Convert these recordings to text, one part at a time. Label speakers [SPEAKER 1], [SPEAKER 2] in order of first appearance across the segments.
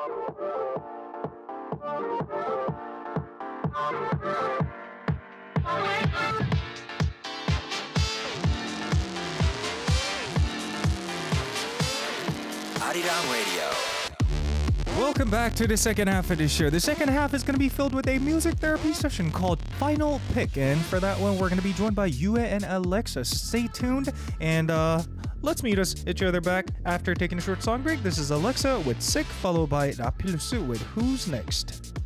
[SPEAKER 1] Arirang Radio.
[SPEAKER 2] Welcome back to the second half of the show. The second half is going to be filled with a music therapy session called Final Pick. And for that one, we're going to be joined by YUE and Alexa. Stay tuned and let's meet us each other back after taking a short song break. This is Alexa with Sick, followed by LAPILLUS with Who's Next.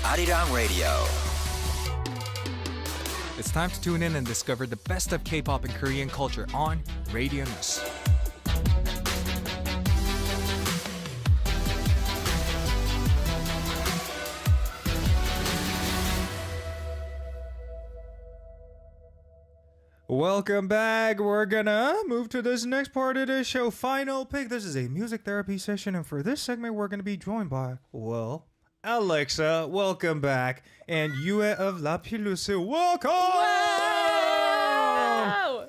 [SPEAKER 1] Arirang Radio.
[SPEAKER 2] It's time to tune in and discover the best of K-pop and Korean culture on Radio News. Welcome back. We're gonna move to this next part of the show, Final Pick. This is a music therapy session, and for this segment, we're gonna be joined by, well, Alexa. Welcome back, and YUE of LAPILLUS. Welcome.
[SPEAKER 3] Wow!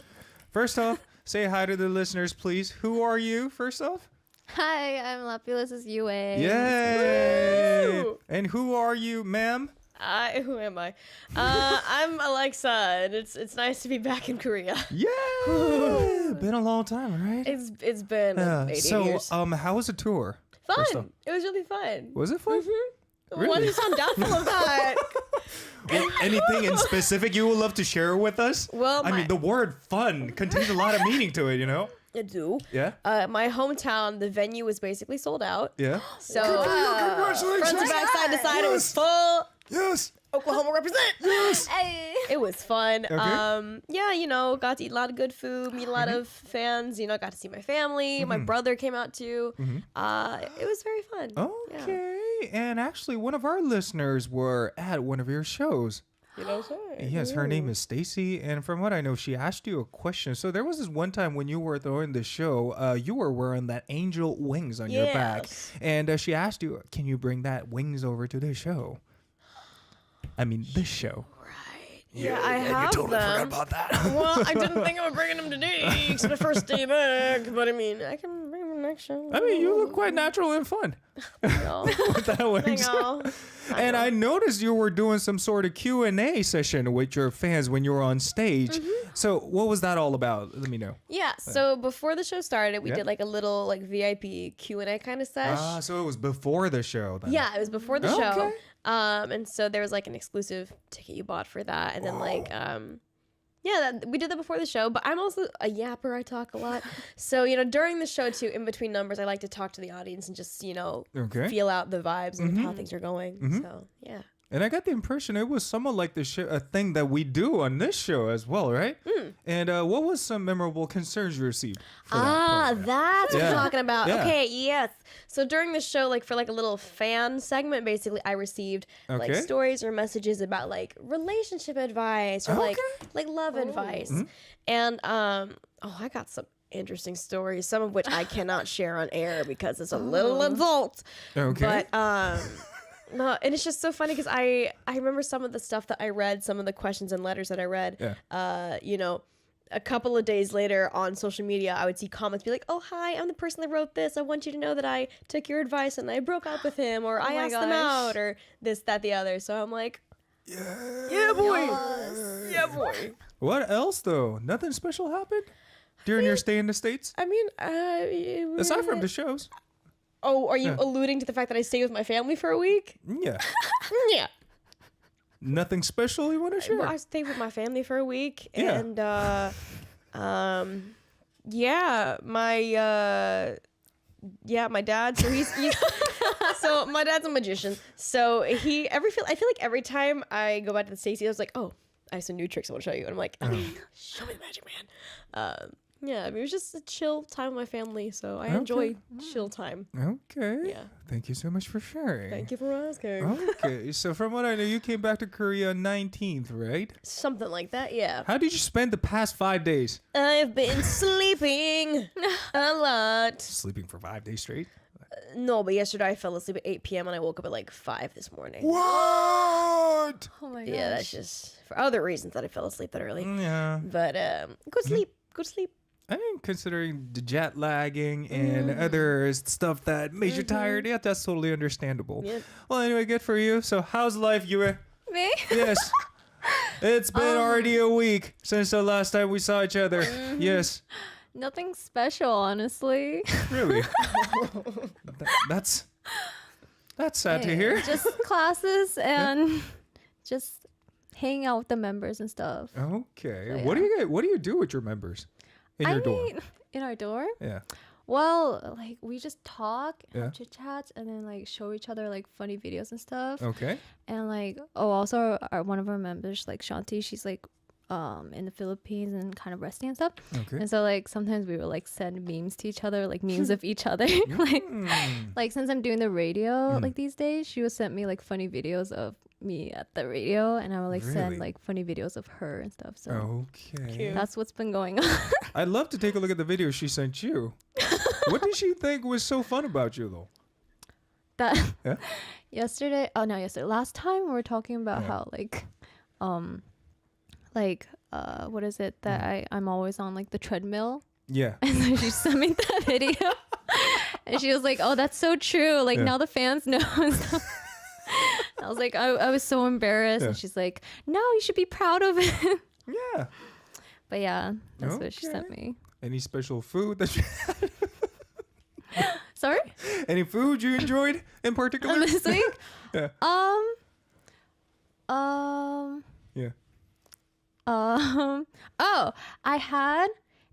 [SPEAKER 2] First off, say hi to the listeners, please. Who are you? First off.
[SPEAKER 3] Hi, I'm LAPILLUS' YUE.
[SPEAKER 2] Yay!
[SPEAKER 3] Woo!
[SPEAKER 2] And who are you, ma'am?
[SPEAKER 3] Who am I? I'm Alexa, and it's nice to be back in Korea.
[SPEAKER 2] Yeah, been a long time, right?
[SPEAKER 3] It's been 80 years.
[SPEAKER 2] So, how was the tour? First off.
[SPEAKER 3] Fun. It was really fun.
[SPEAKER 2] Was it fun?
[SPEAKER 3] Mm-hmm.
[SPEAKER 2] Really?
[SPEAKER 3] Why do you sound doubtful of that?
[SPEAKER 2] Well, anything in specific you would love to share with us?
[SPEAKER 3] Well,
[SPEAKER 2] I mean, the word "fun" contains a lot of meaning to it, you know.
[SPEAKER 3] I do.
[SPEAKER 2] Yeah.
[SPEAKER 3] My hometown, the venue was basically sold out.
[SPEAKER 2] Yeah.
[SPEAKER 3] So
[SPEAKER 2] Congratulations!
[SPEAKER 3] front to back, side to side, it was full.
[SPEAKER 2] Yes.
[SPEAKER 3] Oklahoma represent.
[SPEAKER 2] Yes.
[SPEAKER 3] It was fun.
[SPEAKER 2] Okay.
[SPEAKER 3] Yeah, got to eat a lot of good food, meet a lot of fans. Got to see my family. My brother came out too. It was very fun.
[SPEAKER 2] Okay. And actually, one of our listeners were at one of your shows. Yes, her name is Stacy, and from what I know, she asked you a question. So there was this one time when you were throwing the show, you were wearing that angel wings on your back, and she asked you, "Can you bring that wings over to the show?" I mean, this show.
[SPEAKER 3] Right. Yeah, I have
[SPEAKER 2] you totally
[SPEAKER 3] them.
[SPEAKER 2] forgot about that.
[SPEAKER 3] Well, I didn't think I was bringing them today. It's my first day back, but I mean, I can bring them next show.
[SPEAKER 2] I mean, you look quite natural and fun with that wings. And I noticed you were doing some sort of Q&A session with your fans when you were on stage. So what was that all about? Let me know.
[SPEAKER 3] Yeah, so before the show started, we did like a little VIP Q&A kind of sesh.
[SPEAKER 2] Ah, so it was before the show then.
[SPEAKER 3] Yeah, it was before the
[SPEAKER 2] Okay.
[SPEAKER 3] show. And so there was like an exclusive ticket you bought for that. And then we did that before the show, but I'm also a yapper. I talk a lot. So, during the show too, in between numbers, I like to talk to the audience and just,
[SPEAKER 2] Okay.
[SPEAKER 3] feel out the vibes and how things are going. So, yeah.
[SPEAKER 2] And I got the impression it was somewhat like the a thing that we do on this show as well, right? And what was some memorable concerns you received? For that program?
[SPEAKER 3] That's what
[SPEAKER 2] Yeah.
[SPEAKER 3] I'm talking about.
[SPEAKER 2] Yeah.
[SPEAKER 3] Okay, yes. So during the show, like for like a little fan segment, basically, I received like
[SPEAKER 2] Okay.
[SPEAKER 3] stories or messages about like relationship advice or like love advice. And I got some interesting stories, some of which I cannot share on air because it's a little adult.
[SPEAKER 2] Okay.
[SPEAKER 3] But no, and it's just so funny because I remember some of the stuff that I read, some of the questions and letters that I read. A couple of days later on social media, I would see comments be like, "Oh, hi, I'm the person that wrote this. I want you to know that I took your advice and I broke up with him, or I asked them out, or this, that, the other." So I'm like, yeah, boy, yeah, boy.
[SPEAKER 2] What else though? Nothing special happened during your stay in the States?
[SPEAKER 3] I mean,
[SPEAKER 2] Aside from the shows.
[SPEAKER 3] Oh, are you alluding to the fact that I stayed with my family for a week?
[SPEAKER 2] Yeah.
[SPEAKER 3] Yeah.
[SPEAKER 2] Nothing special you want to share?
[SPEAKER 3] Well, I stayed with my family for a week,
[SPEAKER 2] Yeah.
[SPEAKER 3] and my dad. So he's so my dad's a magician. So I feel like every time I go back to the States, I was like, "Oh, I have some new tricks I want to show you," and I'm like, "Show me the magic, man." Yeah, I mean, it was just a chill time with my family, so I enjoy chill time.
[SPEAKER 2] Okay.
[SPEAKER 3] Yeah.
[SPEAKER 2] Thank you so much for sharing.
[SPEAKER 3] Thank you for asking.
[SPEAKER 2] Okay, so from what I know, you came back to Korea on 19th, right?
[SPEAKER 3] Something like that, yeah.
[SPEAKER 2] How did you spend the past 5 days?
[SPEAKER 3] I've been sleeping a lot.
[SPEAKER 2] Sleeping for 5 days straight?
[SPEAKER 3] No, but yesterday I fell asleep at 8 p.m. and I woke up at like 5 this morning.
[SPEAKER 2] What?
[SPEAKER 4] Oh my gosh.
[SPEAKER 3] Yeah, that's just for other reasons that I fell asleep that early.
[SPEAKER 2] Yeah.
[SPEAKER 3] But go sleep. Go to sleep.
[SPEAKER 2] I mean, considering the jet lagging and other stuff that made you tired, yeah, that's totally understandable.
[SPEAKER 3] Yep.
[SPEAKER 2] Well, anyway, good for you. So, how's life, Yue?
[SPEAKER 4] Me?
[SPEAKER 2] Yes. It's been already a week since the last time we saw each other. Yes.
[SPEAKER 4] Nothing special, honestly.
[SPEAKER 2] Really? That's sad to hear.
[SPEAKER 4] Just classes and just hanging out with the members and stuff.
[SPEAKER 2] Okay.
[SPEAKER 4] So,
[SPEAKER 2] What do you do with your members in your dorm?
[SPEAKER 4] In our dorm?
[SPEAKER 2] Yeah.
[SPEAKER 4] Well, like we just talk,
[SPEAKER 2] Yeah.
[SPEAKER 4] have chit chats, and then like show each other like funny videos and stuff.
[SPEAKER 2] Okay.
[SPEAKER 4] And like, oh, also one of our members, like Shanti, she's like in the Philippines and kind of resting and stuff.
[SPEAKER 2] Okay.
[SPEAKER 4] And so like sometimes we will like send memes to each other, like memes of each other. like since I'm doing the radio like these days, she will send me like funny videos of me at the radio, and I will like
[SPEAKER 2] Really?
[SPEAKER 4] send like funny videos of her and stuff. So
[SPEAKER 2] Okay.
[SPEAKER 4] that's what's been going on.
[SPEAKER 2] I'd love to take a look at the video she sent you. What did she think was so fun about you, though?
[SPEAKER 4] That
[SPEAKER 2] Yeah?
[SPEAKER 4] last time we were talking about
[SPEAKER 2] Yeah.
[SPEAKER 4] how what is it that I'm always on like the treadmill.
[SPEAKER 2] Yeah.
[SPEAKER 4] And so she sent me that video. And she was like, oh, that's so true. Like,
[SPEAKER 2] Yeah.
[SPEAKER 4] now the fans know. And stuff. I was like, I was so embarrassed.
[SPEAKER 2] Yeah.
[SPEAKER 4] And she's like, no, you should be proud of it.
[SPEAKER 2] Yeah.
[SPEAKER 4] But yeah, that's what she
[SPEAKER 2] Okay.
[SPEAKER 4] sent me.
[SPEAKER 2] Any special food that you,
[SPEAKER 4] Sorry?
[SPEAKER 2] any food you enjoyed in particular?
[SPEAKER 4] This week?
[SPEAKER 2] Yeah. Yeah.
[SPEAKER 4] Oh, I had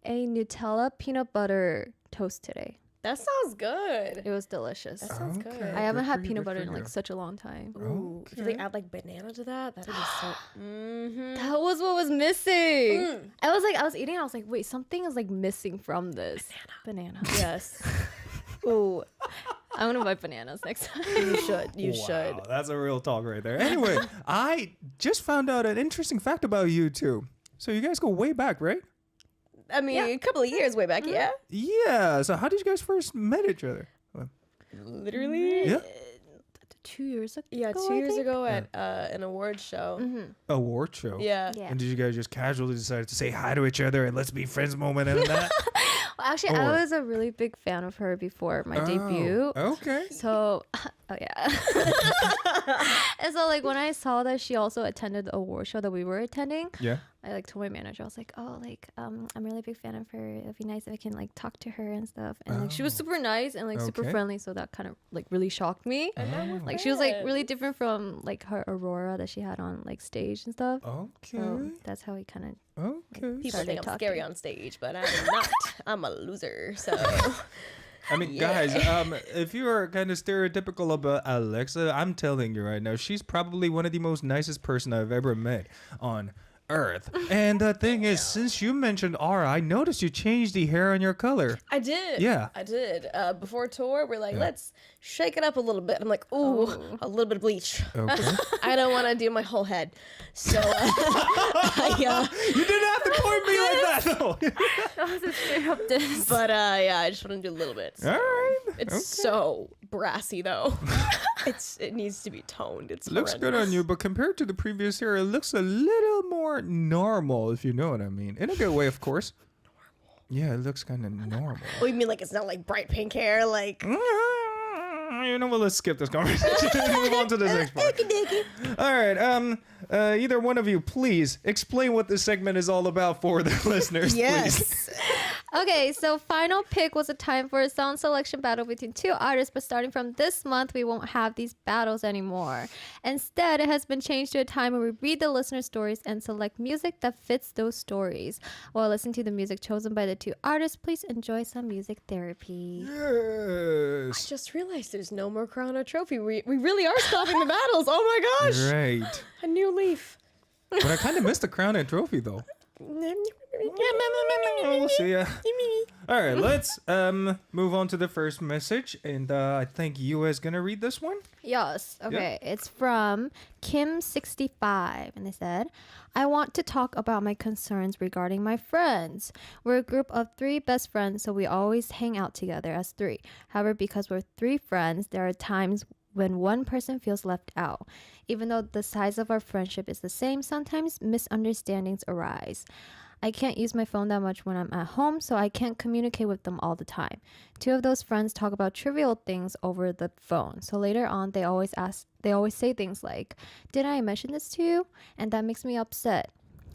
[SPEAKER 4] a Nutella peanut butter toast today.
[SPEAKER 3] That sounds good.
[SPEAKER 4] It was delicious.
[SPEAKER 3] That sounds good.
[SPEAKER 4] I haven't
[SPEAKER 2] Good
[SPEAKER 4] had
[SPEAKER 2] for you,
[SPEAKER 4] peanut
[SPEAKER 2] good
[SPEAKER 4] butter
[SPEAKER 2] for
[SPEAKER 4] in like
[SPEAKER 2] you.
[SPEAKER 4] such a long time.
[SPEAKER 3] Ooh, if they add like banana to that, that'd be so. Mm-hmm.
[SPEAKER 4] That was what was missing. I was eating, and I was like, wait, something is like missing from this. Banana.
[SPEAKER 3] Yes,
[SPEAKER 4] Ooh. I want to buy bananas next time.
[SPEAKER 3] you should. You
[SPEAKER 2] Wow,
[SPEAKER 3] should.
[SPEAKER 2] that's a real talk right there. Anyway, I just found out an interesting fact about you two. So you guys go way back, right?
[SPEAKER 3] I mean, a couple of years way back, yeah.
[SPEAKER 2] Yeah. So how did you guys first met each other?
[SPEAKER 3] Literally.
[SPEAKER 2] Yeah.
[SPEAKER 4] 2 years ago.
[SPEAKER 3] Yeah, 2
[SPEAKER 4] I
[SPEAKER 3] years
[SPEAKER 4] think?
[SPEAKER 3] ago at an award show.
[SPEAKER 2] Award show.
[SPEAKER 3] Yeah.
[SPEAKER 4] Yeah.
[SPEAKER 2] And did you guys just casually decide to say hi to each other and let's be friends moment and that?
[SPEAKER 4] Well, actually,
[SPEAKER 2] Or-
[SPEAKER 4] I was a really big fan of her before my debut.
[SPEAKER 2] Okay.
[SPEAKER 4] So, oh yeah. And so, like, when I saw that she also attended the award show that we were attending,
[SPEAKER 2] Yeah.
[SPEAKER 4] I like told my manager, I was like, oh, like, I'm a really big fan of her. It'd be nice if I can like talk to her and stuff. And like, she was super nice and like super
[SPEAKER 2] Okay.
[SPEAKER 4] friendly. So that kind of like really shocked me. Like, she was like really different from like her Aurora that she had on like stage and stuff.
[SPEAKER 2] Okay.
[SPEAKER 4] So that's how we kind of.
[SPEAKER 2] Okay.
[SPEAKER 3] People
[SPEAKER 4] Started
[SPEAKER 3] think I'm
[SPEAKER 4] talking.
[SPEAKER 3] scary on stage, but I'm not. I'm a loser. So
[SPEAKER 2] I mean, guys, if you are kind of stereotypical about Alexa, I'm telling you right now, she's probably one of the most nicest person I've ever met on Earth. And the thing is, since you mentioned Aura, I noticed you changed the hair on your color.
[SPEAKER 3] I did.
[SPEAKER 2] Yeah.
[SPEAKER 3] I did. Before tour, we're like, let's shake it up a little bit. I'm like, ooh, a little bit of bleach.
[SPEAKER 2] Okay.
[SPEAKER 3] I don't want to do my whole head. So
[SPEAKER 2] You didn't have to point me like that, though.
[SPEAKER 4] That was a straight up diss.
[SPEAKER 3] but yeah, I just want to do a little bit.
[SPEAKER 2] All right.
[SPEAKER 3] It's so brassy though. It needs to be toned. It's
[SPEAKER 2] Looks good on
[SPEAKER 3] horrendous.
[SPEAKER 2] you, but compared to the previous hair, it looks a little more normal, if you know what I mean. In a good way, of course. Yeah, it looks kind of normal.
[SPEAKER 3] Oh, you mean like it's not like bright pink hair? Like
[SPEAKER 2] You know what? Let's skip this conversation and move on to the next part. All right. Either one of you, please explain what this segment is all about for the listeners. Please.
[SPEAKER 3] yes.
[SPEAKER 4] Okay, so final pick was a time for a song selection battle between two artists, but starting from this month, we won't have these battles anymore. Instead, it has been changed to a time where we read the listener stories and select music that fits those stories. While listening to the music chosen by the two artists, please enjoy some music therapy.
[SPEAKER 3] I
[SPEAKER 2] Yes.
[SPEAKER 3] just realized there's no more crown or trophy. We really are stopping the battles. Oh my gosh.
[SPEAKER 2] Right.
[SPEAKER 3] A new leaf.
[SPEAKER 2] But I kind of missed the crown and trophy, though. We'll see ya. All right, let's move on to the first message, and I think Yue is gonna read this one.
[SPEAKER 4] Yes. Okay. It's from Kim65. And they said, I want to talk about my concerns regarding my friends. We're a group of 3 best friends, so we always hang out together as 3. However, because we're 3 friends, there are times when one person feels left out. Even though the size of our friendship is the same, sometimes misunderstandings arise. I can't use my phone that much when I'm at home, so I can't communicate with them all the time. 2 of those friends talk about trivial things over the phone. So later on, they always say things like, "Did I mention this to you?" And that makes me upset.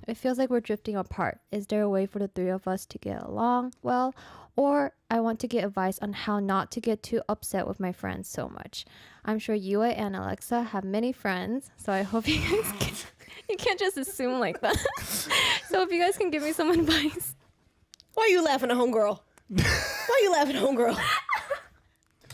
[SPEAKER 4] It feels like we're drifting apart. Is there a way for the 3 of us to get along well? Or I want to get advice on how not to get too upset with my friends so much. I'm sure Yue and Alexa have many friends, so I hope you guys can... You can't just assume like that. So if you guys can give me some advice.
[SPEAKER 3] Why are you laughing at homegirl? Why you laughing, homegirl?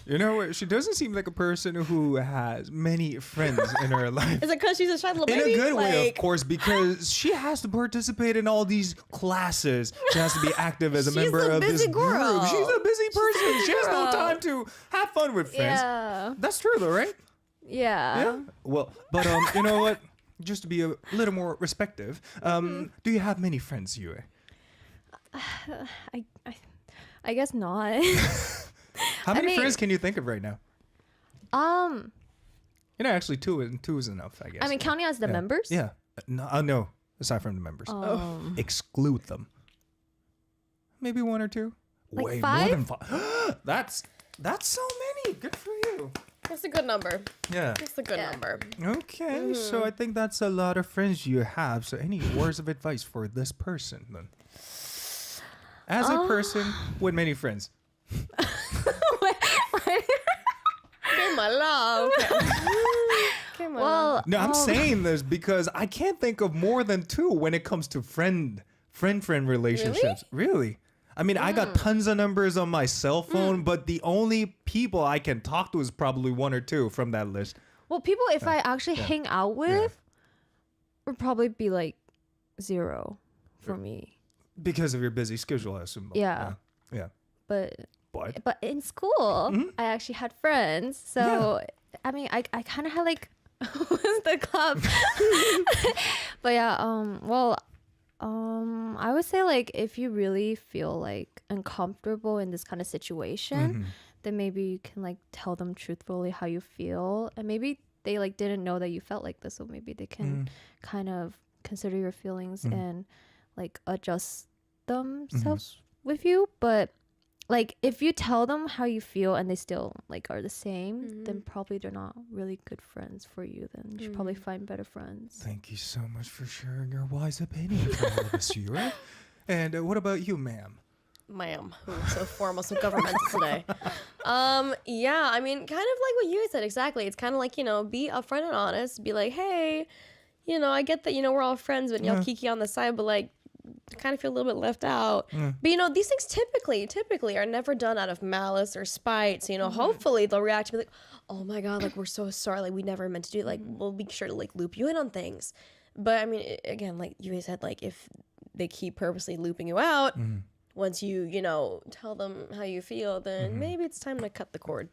[SPEAKER 2] You know what? She doesn't seem like a person who has many friends in her life.
[SPEAKER 3] Is it because she's a shy little
[SPEAKER 2] In
[SPEAKER 3] baby?
[SPEAKER 2] a good way, of
[SPEAKER 3] Like,
[SPEAKER 2] course, because she has to participate in all these classes. She has to be active as a
[SPEAKER 3] She's
[SPEAKER 2] member
[SPEAKER 3] a
[SPEAKER 2] of this
[SPEAKER 3] busy girl.
[SPEAKER 2] group. She's a busy person. She has no
[SPEAKER 3] girl.
[SPEAKER 2] time to have fun with friends.
[SPEAKER 4] Yeah.
[SPEAKER 2] That's true, though, right?
[SPEAKER 4] Yeah.
[SPEAKER 2] Well, but you know what? Just to be a little more respective, do you have many friends, Yue?
[SPEAKER 4] I guess not.
[SPEAKER 2] How many
[SPEAKER 4] mean-
[SPEAKER 2] friends can you think of right now?
[SPEAKER 4] um,
[SPEAKER 2] You know, actually, two is enough, I guess.
[SPEAKER 4] I mean, counting as the
[SPEAKER 2] Yeah.
[SPEAKER 4] members.
[SPEAKER 2] Yeah. No, aside from the members. Exclude them. Maybe one or two.
[SPEAKER 4] Like
[SPEAKER 2] Way
[SPEAKER 4] 5?
[SPEAKER 2] more than 5. That's so many. Good for you.
[SPEAKER 3] that's a good number.
[SPEAKER 2] Yeah.
[SPEAKER 3] That's a good
[SPEAKER 4] Yeah.
[SPEAKER 3] number.
[SPEAKER 2] Okay, so I think that's a lot of friends you have. So any words of advice for this person then? As a person with many friends.
[SPEAKER 3] Okay, my love. Okay, my love.
[SPEAKER 4] Well,
[SPEAKER 2] No, I'm saying this because I can't think of more than 2 when it comes to friend relationships. Really? I mean, I got tons of numbers on my cell phone, but the only people I can talk to is probably 1 or 2 from that list.
[SPEAKER 4] well, people if I actually hang out with would probably be like 0 for me.
[SPEAKER 2] Because of your busy schedule, I assume.
[SPEAKER 4] Yeah.
[SPEAKER 2] Yeah.
[SPEAKER 4] But
[SPEAKER 2] But
[SPEAKER 4] in school, I actually had friends. So I mean, I kind of had like what's the club? But yeah, I would say like if you really feel like uncomfortable in this kind of situation, then maybe you can like tell them truthfully how you feel, and maybe they like didn't know that you felt like this, so maybe they can kind of consider your feelings and like adjust themselves with you. But like if you tell them how you feel and they still like are the same, then probably they're not really good friends for you. Then you should probably find better friends.
[SPEAKER 2] Thank you so much for sharing your wise opinion for all of us, Yura. And what about you, ma'am?
[SPEAKER 3] Ma'am, who's so formal, so governmental today. Yeah, I mean, kind of like what you said, exactly. It's kind of like, be upfront and honest. Be like, hey, I get that, we're all friends, but kiki on the side, but like, I kind of feel a little bit left out. But these things typically are never done out of malice or spite. So hopefully they'll react to be like, oh my god, like we're so sorry, like we never meant to do it. Like we'll be sure to like loop you in on things. But I mean, again, like you said, like if they keep purposely looping you out, once you tell them how you feel, then maybe it's time to cut the cord.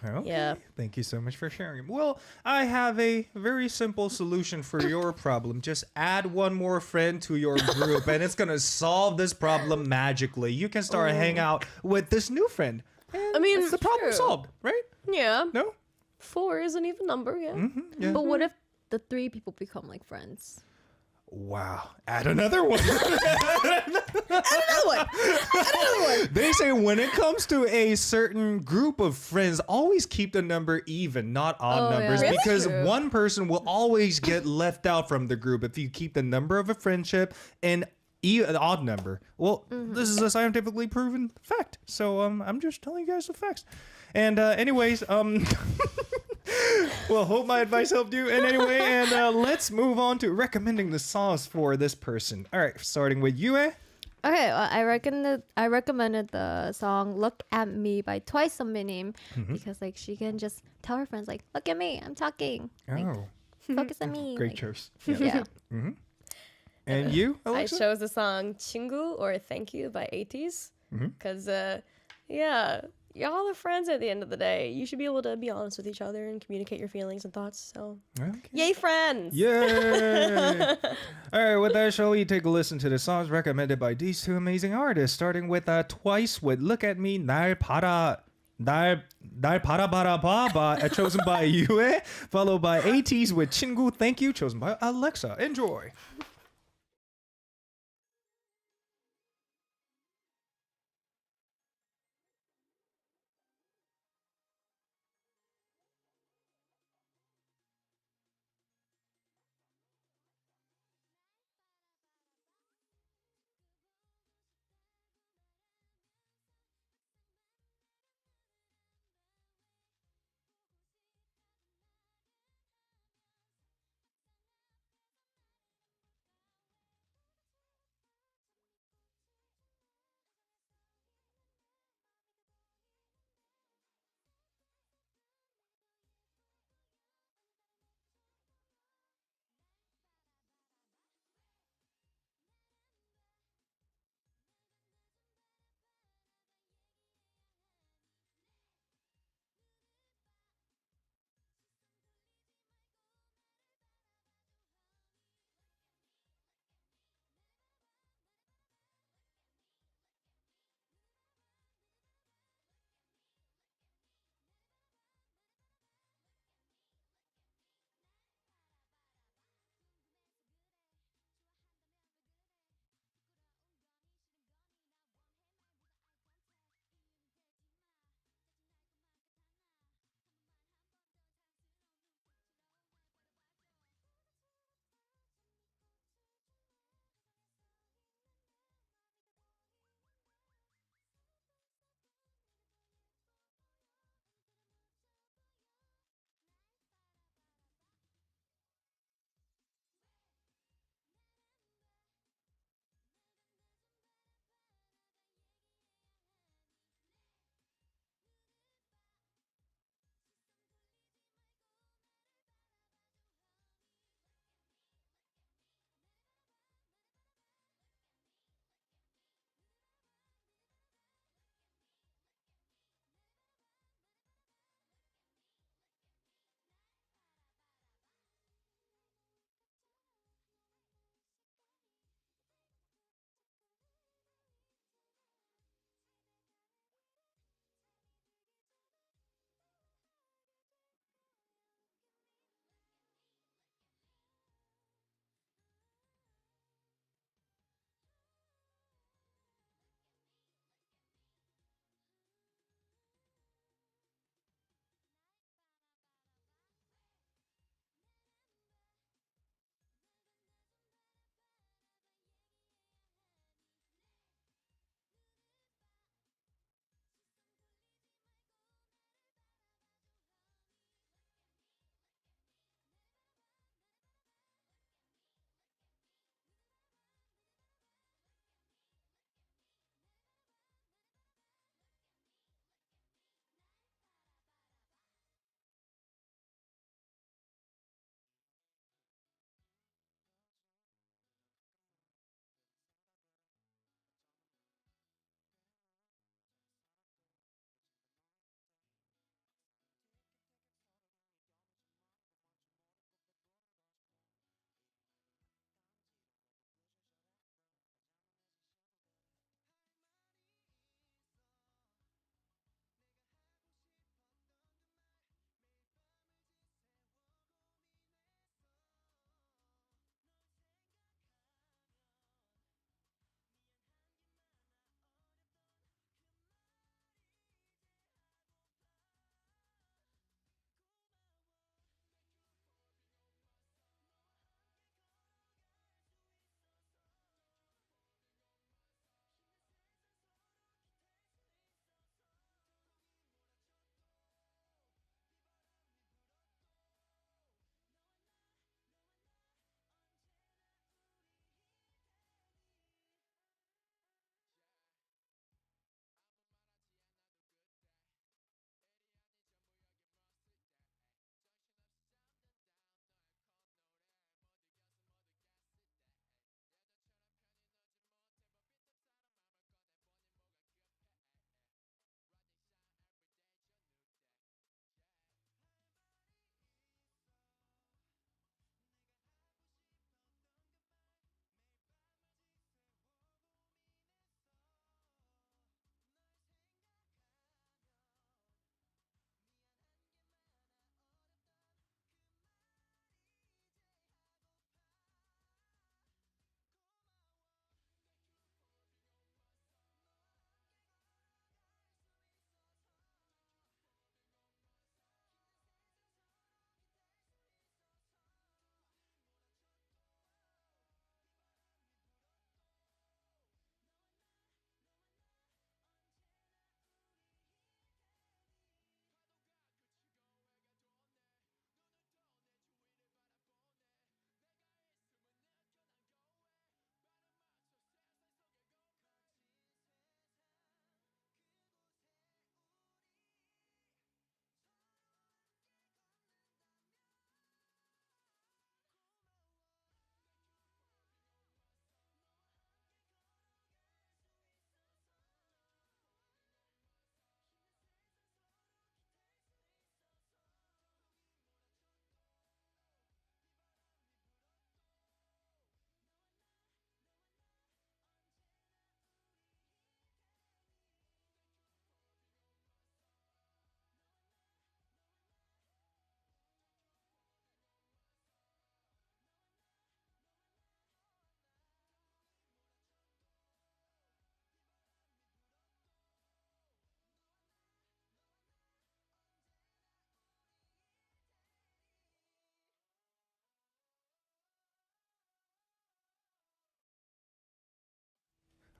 [SPEAKER 2] Okay.
[SPEAKER 3] Yeah.
[SPEAKER 2] Thank you so much for sharing. Well, I have a very simple solution for your problem. Just add one more friend to your group, and it's gonna solve this problem magically. You can start hang out with this new friend.
[SPEAKER 3] I mean,
[SPEAKER 2] It's the problem
[SPEAKER 3] true.
[SPEAKER 2] solved, right?
[SPEAKER 3] Yeah.
[SPEAKER 2] No?
[SPEAKER 3] 4 is an even number, yeah.
[SPEAKER 2] Yeah.
[SPEAKER 4] But what if the 3 people become like friends?
[SPEAKER 2] Wow. Add another one.
[SPEAKER 3] Another one.
[SPEAKER 2] They say when it comes to a certain group of friends, always keep the number even, not odd
[SPEAKER 4] Oh, yeah.
[SPEAKER 2] numbers,
[SPEAKER 3] Really?
[SPEAKER 2] because
[SPEAKER 4] True.
[SPEAKER 2] one person will always get left out from the group if you keep the number of a friendship an odd number. Well, this is a scientifically proven fact. So I'm just telling you guys the facts. And anyways, well, hope my advice helped you. And anyway, let's move on to recommending the songs for this person. All right, starting with Yue.
[SPEAKER 4] Okay, well, I recommended the song "Look at Me" by Twice on Minim because like she can just tell her friends like, "Look at me, I'm talking. Like,
[SPEAKER 2] Oh,
[SPEAKER 4] focus on me."
[SPEAKER 2] great
[SPEAKER 4] like,
[SPEAKER 2] choice.
[SPEAKER 4] Yeah.
[SPEAKER 2] And you,
[SPEAKER 3] I
[SPEAKER 2] Alexa?
[SPEAKER 3] chose the song "친구" or "Thank You" by 80s because, y'all are friends at the end of the day. You should be able to be honest with each other and communicate your feelings and thoughts. So,
[SPEAKER 2] Okay.
[SPEAKER 3] yay, friends!
[SPEAKER 2] Yay! All right, with that, shall we take a listen to the songs recommended by these 2 amazing artists, starting with Twice with "Look at Me, 날 바라봐," chosen by Yue, followed by 80s with "친구," Thank You, chosen by Alexa. Enjoy.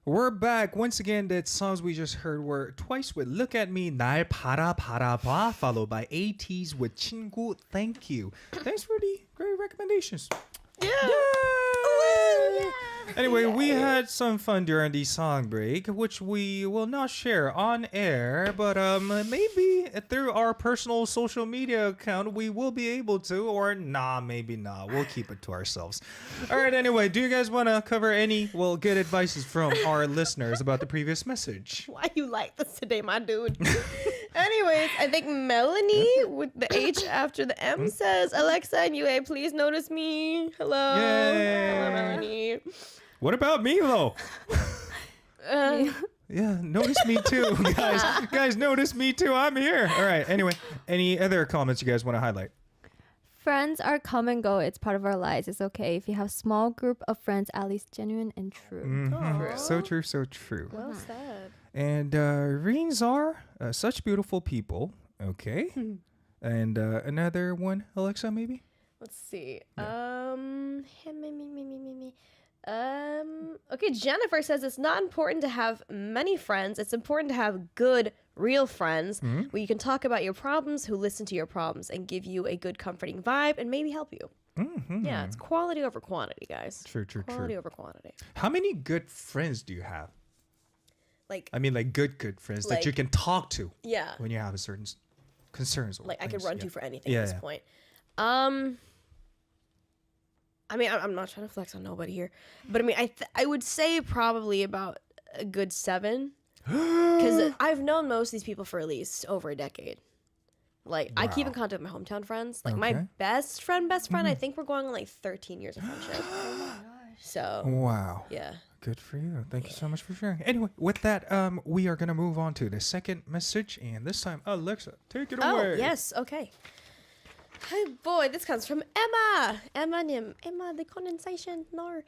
[SPEAKER 2] We're back. Once again, the songs we just heard were Twice with Look at Me, 날 바라봐, followed by AT's with 친구, Thank You. Thanks for the great recommendations.
[SPEAKER 3] Yeah.
[SPEAKER 2] Yay! Anyway, we had some fun during the song break, which we will not share on air, but maybe through our personal social media account we will be able to, or maybe not. We'll keep it to ourselves. All right, anyway, do you guys want to cover any good advices from our listeners about the previous message?
[SPEAKER 3] Why you like this today, my dude? Anyways, I think Melanie with the H after the M says, Alexa and YUE, please notice me. Hello.
[SPEAKER 2] Yay.
[SPEAKER 3] Hello, Melanie.
[SPEAKER 2] What about me, though? Yeah, notice me too, guys. Guys, notice me too. I'm here. All right. Anyway, any other comments you guys want to highlight?
[SPEAKER 4] Friends are come and go. It's part of our lives. It's okay if you have small group of friends, at least genuine and true.
[SPEAKER 2] Mm-hmm. So true, so true.
[SPEAKER 3] Well said.
[SPEAKER 2] And Reens are such beautiful people. Okay. And another one, Alexa, maybe?
[SPEAKER 3] Let's see. Okay, Jennifer says it's not important to have many friends. It's important to have good, real friends where you can talk about your problems, who listen to your problems and give you a good, comforting vibe and maybe help you. Mm-hmm. Yeah, it's quality over quantity, guys.
[SPEAKER 2] True.
[SPEAKER 3] Quality over quantity.
[SPEAKER 2] How many good friends do you have?
[SPEAKER 3] Like
[SPEAKER 2] good friends that you can talk to.
[SPEAKER 3] Yeah.
[SPEAKER 2] When you have a certain concerns. Or
[SPEAKER 3] I could run to for anything
[SPEAKER 2] Yeah,
[SPEAKER 3] at this
[SPEAKER 2] yeah.
[SPEAKER 3] point. I mean, I'm not trying to flex on nobody here, but I mean, I would say probably about a good 7, because I've known most of these people for at least over a decade. Like, I keep in contact with my hometown friends. Like, my best friend, I think we're going on like 13 years of friendship. Oh my gosh. So.
[SPEAKER 2] Wow.
[SPEAKER 3] Yeah.
[SPEAKER 2] Good for you. Thank you so much for sharing. Anyway, with that, we are going to move on to the second message, and this time, Alexa, take it away.
[SPEAKER 3] Oh, yes. Okay. Hi, boy. This comes from Emma. Emma, the condensation. No.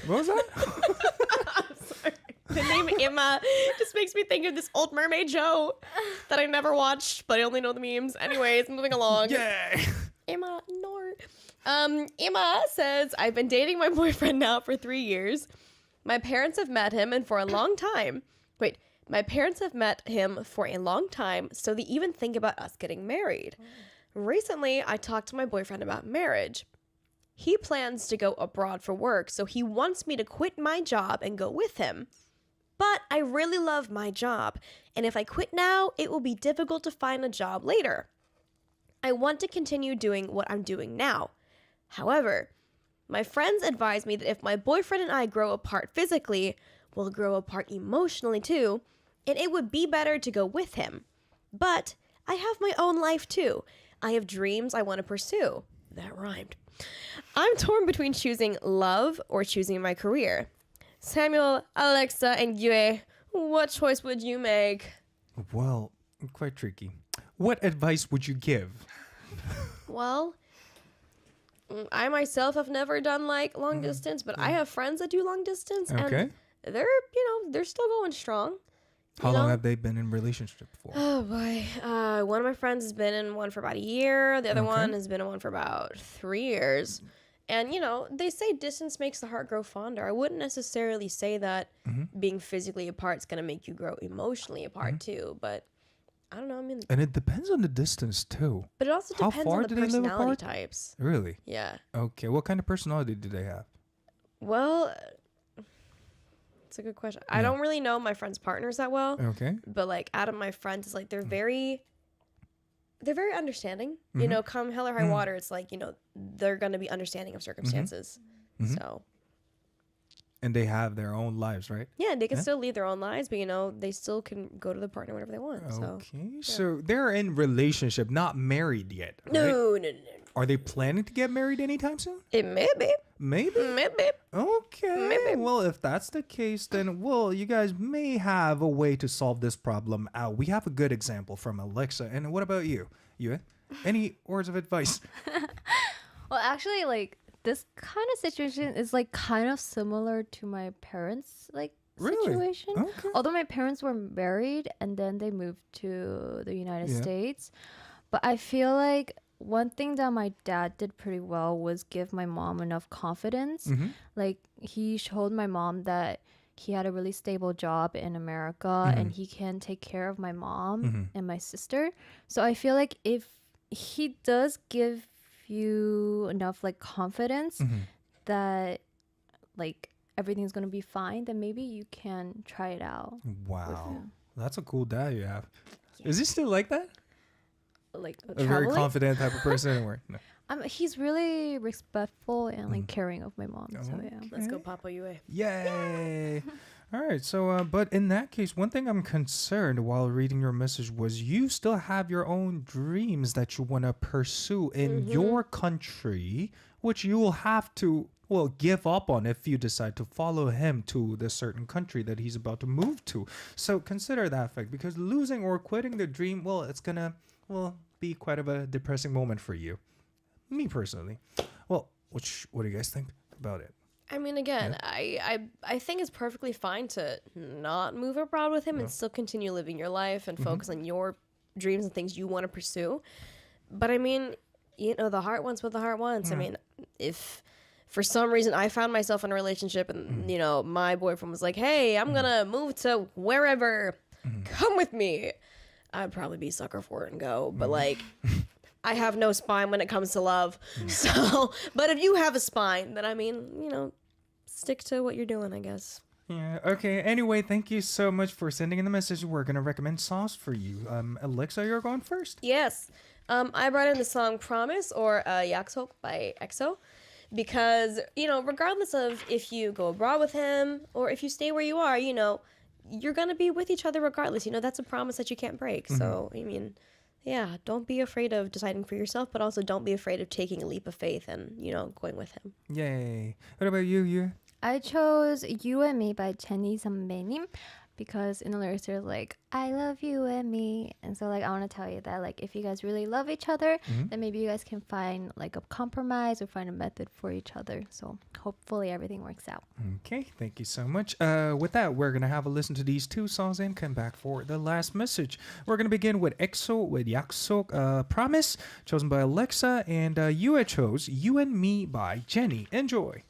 [SPEAKER 2] What was that?
[SPEAKER 3] I'm sorry. The name Emma just makes me think of this old mermaid show that I never watched, but I only know the memes. Anyways, moving along.
[SPEAKER 2] Yay!
[SPEAKER 3] Emma, no. Emma says, I've been dating my boyfriend now for 3 years. My parents have met him and for a long time. My parents have met him for a long time, so they even think about us getting married. Recently, I talked to my boyfriend about marriage. He plans to go abroad for work, so he wants me to quit my job and go with him. But I really love my job, and if I quit now, it will be difficult to find a job later. I want to continue doing what I'm doing now. However, my friends advise me that if my boyfriend and I grow apart physically, we'll grow apart emotionally too, and it would be better to go with him. But I have my own life too. I have dreams I want to pursue. That rhymed. I'm torn between choosing love or choosing my career. Samuel, Alexa, and YUE, what choice would you make?
[SPEAKER 2] Well, quite tricky. What advice would you give?
[SPEAKER 3] Well, I myself have never done like long distance, but I have friends that do long distance, and they're still going strong.
[SPEAKER 2] How long have they been in relationship for?
[SPEAKER 3] Oh boy, one of my friends has been in one for about a year. The other one has been in one for about 3 years. And they say distance makes the heart grow fonder. I wouldn't necessarily say that being physically apart is gonna make you grow emotionally apart too, but I don't know. I mean,
[SPEAKER 2] and it depends on the distance too.
[SPEAKER 3] But it also depends
[SPEAKER 2] far
[SPEAKER 3] on the
[SPEAKER 2] do they live
[SPEAKER 3] personality
[SPEAKER 2] apart?
[SPEAKER 3] types.
[SPEAKER 2] Really?
[SPEAKER 3] Yeah.
[SPEAKER 2] Okay. What kind of personality do they have?
[SPEAKER 3] Well, it's a good question. I don't really know my friends' partners that well.
[SPEAKER 2] Okay.
[SPEAKER 3] But like out of my friends, it's like they're very understanding. Come hell or high water, it's like, they're gonna be understanding of circumstances. So.
[SPEAKER 2] And they have their own lives, right?
[SPEAKER 3] Yeah, they can still lead their own lives, but they still can go to the partner whenever they want.
[SPEAKER 2] Okay. So they're in relationship, not married yet. Right?
[SPEAKER 3] No.
[SPEAKER 2] Are they planning to get married anytime soon?
[SPEAKER 3] It may be.
[SPEAKER 2] Maybe. Okay.
[SPEAKER 3] Maybe.
[SPEAKER 2] Well, if that's the case, then you guys may have a way to solve this problem out. We have a good example from Alexa. And what about you? You? Any words of advice?
[SPEAKER 4] Well, actually, like this kind of situation is like kind of similar to my parents' situation.
[SPEAKER 2] Okay.
[SPEAKER 4] Although my parents were married and then they moved to the United States, but I feel like one thing that my dad did pretty well was give my mom enough confidence. Like he showed my mom that he had a really stable job in America and he can take care of my mom and my sister. So I feel like if he does give you enough like confidence that like everything's gonna be fine, then maybe you can try it out.
[SPEAKER 2] Wow. That's a cool dad you have. Is he still like that?
[SPEAKER 4] Like
[SPEAKER 2] A very
[SPEAKER 4] traveling?
[SPEAKER 2] confident type of person? Or no?
[SPEAKER 4] He's really respectful and like caring of my mom. So yeah.
[SPEAKER 3] Let's go, Papa Yue.
[SPEAKER 2] Yay! All right. So, but in that case, one thing I'm concerned while reading your message was you still have your own dreams that you want to pursue in your country, which you will have to, well, give up on if you decide to follow him to the certain country that he's about to move to. So consider that fact, because losing or quitting the dream, well, it's gonna, well, be quite of a depressing moment for you. Me personally. Well, what do you guys think about it?
[SPEAKER 3] I mean, again, I think it's perfectly fine to not move abroad with him and still continue living your life and focus on your dreams and things you want to pursue. But I mean, you know, the heart wants what the heart wants. I mean, if for some reason I found myself in a relationship and, you know, my boyfriend was like, hey, I'm going to move to wherever, come with me, I'd probably be sucker for it and go. But like... I have no spine when it comes to love. So, but if you have a spine, then I mean, you know, stick to what you're doing, I guess.
[SPEAKER 2] Yeah. Okay. Anyway, thank you so much for sending in the message. We're gonna recommend songs for you. Alexa, you're going first.
[SPEAKER 3] Yes. I brought in the song Promise or Yaksok by EXO because, you know, regardless of if you go abroad with him or if you stay where you are, you know, you're going to be with each other regardless. You know, that's a promise that you can't break. So, I mean... yeah, don't be afraid of deciding for yourself, but also don't be afraid of taking a leap of faith and, you know, going with him.
[SPEAKER 2] Yay. What about you? You?
[SPEAKER 4] I chose You and Me by Jenny 선배님 because in the lyrics there's like, I love you and me. And so like I want to tell you that like if you guys really love each other, then maybe you guys can find like a compromise or find a method for each other. So hopefully everything works out.
[SPEAKER 2] Okay, thank you so much. With that, we're going to have a listen to these two songs and come back for the last message. We're going to begin with EXO with Yaksok Promise, chosen by Alexa, and YUE chose You and Me by Jenny. Enjoy.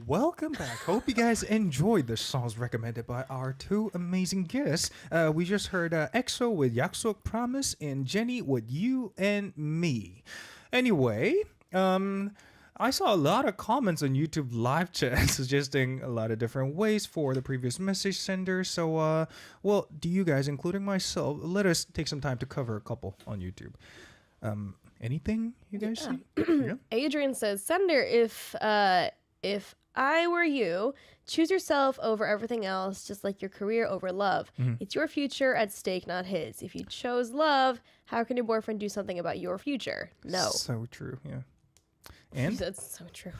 [SPEAKER 2] Welcome back. Hope you guys enjoyed the songs recommended by our two amazing guests. We just heard EXO with Yaksok Promise and Jenny with You and Me. Anyway, I saw a lot of comments on YouTube live chat suggesting a lot of different ways for the previous message sender. So, well, do you guys, including myself, let us take some time to cover a couple on YouTube. Anything you guys see? Yeah.
[SPEAKER 3] Adrian says, Sender, if I were you, choose yourself over everything else, just like your career over love. It's your future at stake, not his. If you chose love, how can your boyfriend do something about your future? No.
[SPEAKER 2] So true, yeah. And
[SPEAKER 3] That's so true.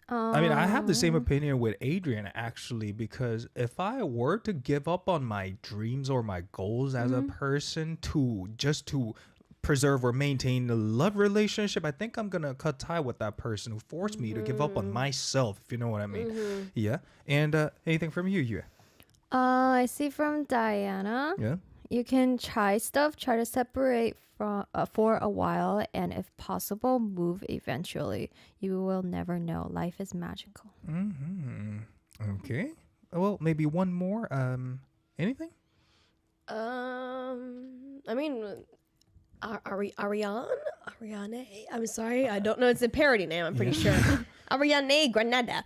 [SPEAKER 2] I mean, I have the same opinion with Adrian, actually, because if I were to give up on my dreams or my goals as a person to preserve or maintain a love relationship, I think I'm gonna cut tie with that person who forced me to give up on myself, if you know what I mean. Yeah. And anything from you, Yue?
[SPEAKER 4] I see from Diana.
[SPEAKER 2] Yeah.
[SPEAKER 4] You can try to separate from for a while, and if possible, move eventually. You will never know. Life is magical.
[SPEAKER 2] Okay. Well, maybe one more. Anything?
[SPEAKER 3] I mean, Ariane? I'm sorry, I don't know. It's a parody name, I'm pretty sure. Ariane Granada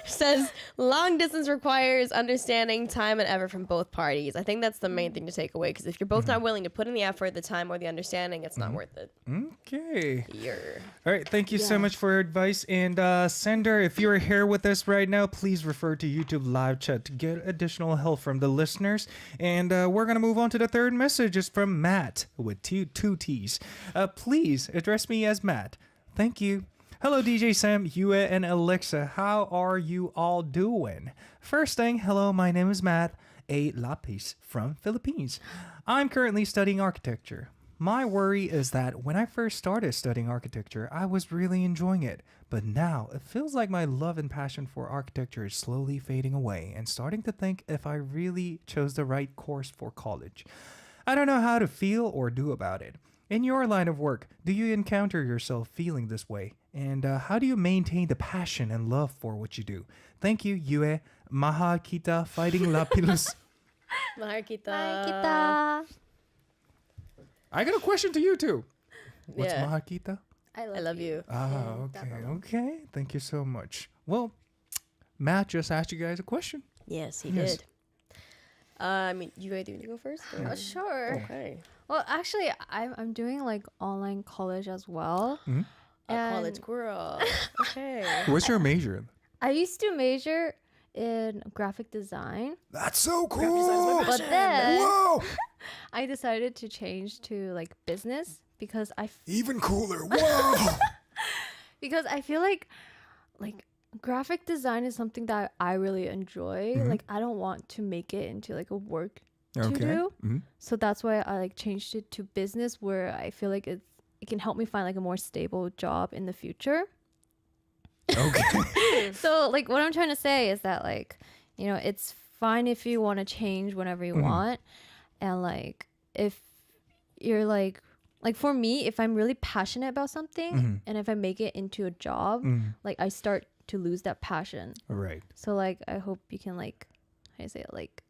[SPEAKER 3] says, long distance requires understanding, time, and effort from both parties. I think that's the main thing to take away, because if you're both not willing to put in the effort, the time, or the understanding, it's not worth it.
[SPEAKER 2] Okay.
[SPEAKER 3] Here.
[SPEAKER 2] All right. Thank you so much for your advice. And Sender, if you're here with us right now, please refer to YouTube live chat to get additional help from the listeners. And we're going to move on to the third message. It's from Matt with two T's. Please address me as Matt. Thank you. Hello, DJ Sam, Yue, and Alexa. How are you all doing? First thing, hello, my name is Matt, a LAPILLUS from Philippines. I'm currently studying architecture. My worry is that when I first started studying architecture, I was really enjoying it. But now, it feels like my love and passion for architecture is slowly fading away and starting to think if I really chose the right course for college. I don't know how to feel or do about it. In your line of work, do you encounter yourself feeling this way? And how do you maintain the passion and love for what you do? Thank you, Yue. Maha kita fighting LAPILLUS.
[SPEAKER 3] Mahal kita.
[SPEAKER 4] Bye, kita.
[SPEAKER 2] I got a question to you too. What's
[SPEAKER 3] Yeah.
[SPEAKER 2] Maha kita?
[SPEAKER 3] I love you.
[SPEAKER 2] Ah, okay, okay. Thank you so much. Well, Matt just asked you guys a question.
[SPEAKER 3] Yes, he
[SPEAKER 2] Yes.
[SPEAKER 3] did. I mean, you guys want to go first? or-
[SPEAKER 4] Sure.
[SPEAKER 3] Okay.
[SPEAKER 4] Well, actually, I'm doing like online college as well.
[SPEAKER 3] A college girl. Okay.
[SPEAKER 2] What's your major?
[SPEAKER 4] I used to major in graphic design,
[SPEAKER 2] That's so cool.
[SPEAKER 4] but then
[SPEAKER 2] Whoa,
[SPEAKER 4] I decided to change to like business because
[SPEAKER 2] even cooler. Whoa.
[SPEAKER 4] because I feel like graphic design is something that I really enjoy. Like I don't want to make it into like a work to do. So that's why I like changed it to business, where I feel like it can help me find like a more stable job in the future.
[SPEAKER 2] Okay.
[SPEAKER 4] So like what I'm trying to say is that like, you know, it's fine if you want to change whenever you want. And like if you're like for me, if I'm really passionate about something and if I make it into a job, like I start to lose that passion.
[SPEAKER 2] Right.
[SPEAKER 4] So like I hope you can like, how do you say it, like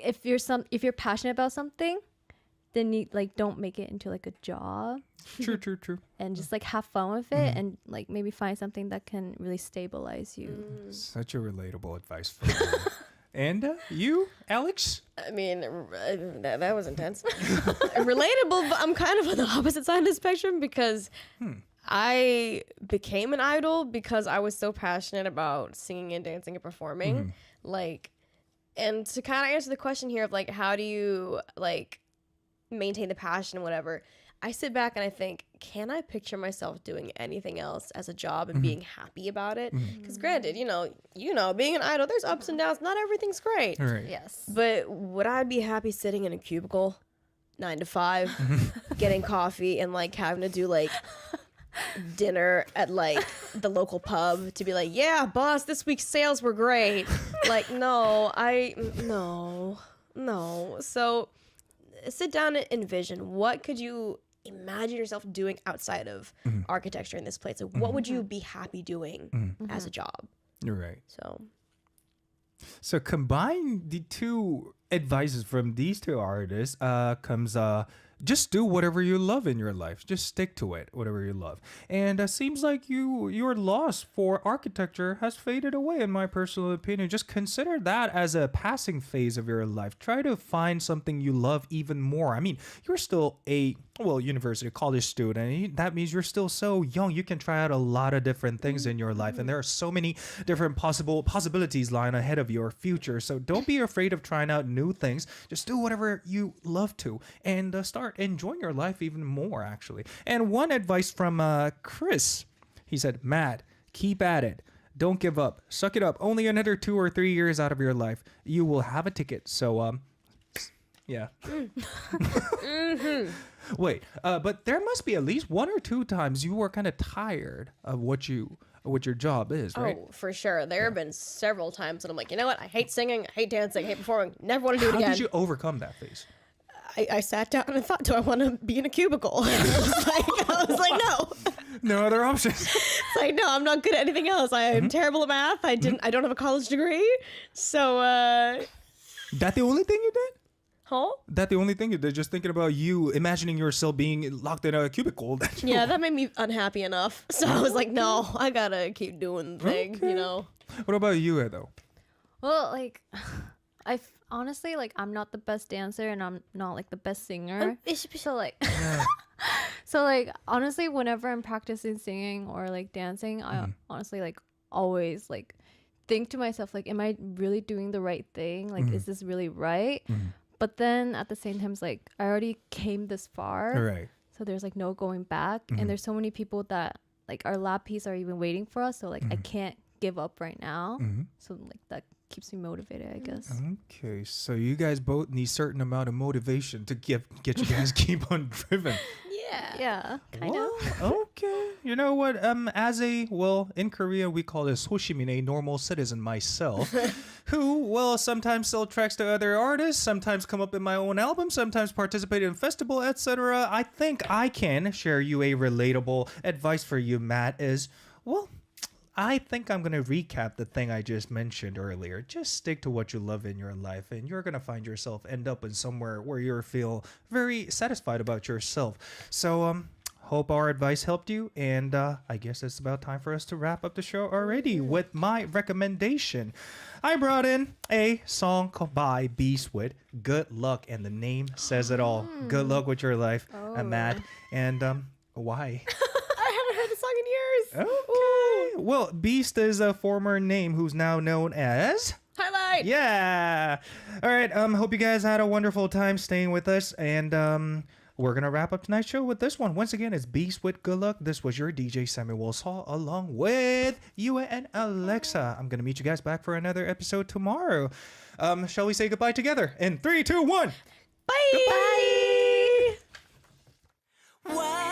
[SPEAKER 4] if you're passionate about something, then you like don't make it into like a job.
[SPEAKER 2] True.
[SPEAKER 4] And just like have fun with it and like maybe find something that can really stabilize you.
[SPEAKER 2] Such a relatable advice for you. And you, Alex?
[SPEAKER 3] I mean, that was intense. Relatable, but I'm kind of on the opposite side of the spectrum because I became an idol because I was so passionate about singing and dancing and performing. Like, and to kind of answer the question here of like, how do you like maintain the passion and whatever, I sit back and I think, can I picture myself doing anything else as a job and being happy about it? Because granted, you know, being an idol, there's ups and downs. Not everything's great.
[SPEAKER 2] Right.
[SPEAKER 4] Yes.
[SPEAKER 3] But would I be happy sitting in a cubicle 9 to 5, getting coffee and like having to do like dinner at like the local pub to be like, yeah, boss, this week's sales were great. Like, no. So sit down and envision what could you imagine yourself doing outside of architecture in this place? Like, what would you be happy doing as a job?
[SPEAKER 2] You're right.
[SPEAKER 3] So
[SPEAKER 2] combine the two advices from these two artists comes just do whatever you love in your life. Just stick to it, whatever you love. And it seems like your loss for architecture has faded away, in my personal opinion. Just consider that as a passing phase of your life. Try to find something you love even more. I mean, you're still a university, college student. That means you're still so young. You can try out a lot of different things in your life, and there are so many different possibilities lying ahead of your future. So don't be afraid of trying out new things. Just do whatever you love to, and start enjoying your life even more, actually. And one advice from Chris, he said, Matt, keep at it. Don't give up. Suck it up. Only another 2 or 3 years out of your life, you will have a ticket. So, yeah. Wait, but there must be at least 1 or 2 times you were kind of tired of what your job is, right?
[SPEAKER 3] Oh, for sure. There have been several times that I'm like, you know what? I hate singing, I hate dancing, I hate performing. Never want to do it again.
[SPEAKER 2] How did you overcome that phase?
[SPEAKER 3] I sat down and thought, do I want to be in a cubicle? I was like, no.
[SPEAKER 2] No other options.
[SPEAKER 3] It's like, no, I'm not good at anything else. I am terrible at math. I don't have a college degree. So,
[SPEAKER 2] That the only thing you did?
[SPEAKER 3] huh?
[SPEAKER 2] That the only thing you did? Just thinking about you, imagining yourself being locked in a cubicle.
[SPEAKER 3] Yeah, that made me unhappy enough. So I was like, no, I gotta keep doing the thing, you know?
[SPEAKER 2] What about you, though?
[SPEAKER 4] Well, like, honestly, like, I'm not the best dancer and I'm not like the best singer. So like, so like, honestly, whenever I'm practicing singing or like dancing, I honestly like always like think to myself, like, am I really doing the right thing? Like, is this really right? But then at the same time, it's like, I already came this far.
[SPEAKER 2] Right.
[SPEAKER 4] So there's like no going back. And there's so many people that like our lab piece are even waiting for us. So like, I can't give up right now. So like that keeps me motivated, I guess.
[SPEAKER 2] Okay, so you guys both need certain amount of motivation to get you guys keep on driven.
[SPEAKER 4] Yeah, kind of.
[SPEAKER 2] Okay. You know what? In Korea we call it so시민, a normal citizen myself, who sometimes sell tracks to other artists, sometimes come up in my own album, sometimes participate in festival, etc. I think I can share you a relatable advice for you, Matt, I think I'm going to recap the thing I just mentioned earlier. Just stick to what you love in your life, and you're going to find yourself end up in somewhere where you feel very satisfied about yourself. So, hope our advice helped you, and I guess it's about time for us to wrap up the show already with my recommendation. I brought in a song by Beastwood, Good Luck, and the name says it all. Good luck with your life, Matt. And why?
[SPEAKER 3] I haven't heard the song in years.
[SPEAKER 2] Okay. Well, Beast is a former name who's now known as
[SPEAKER 3] Highlight.
[SPEAKER 2] Yeah. All right. Hope you guys had a wonderful time staying with us, and we're gonna wrap up tonight's show with this one. Once again, it's Beast with Good Luck. This was your DJ Samuel Saw, along with YUE and Alexa. I'm gonna meet you guys back for another episode tomorrow. Shall we say goodbye together? In 3, 2, 1.
[SPEAKER 3] Bye.
[SPEAKER 2] Goodbye.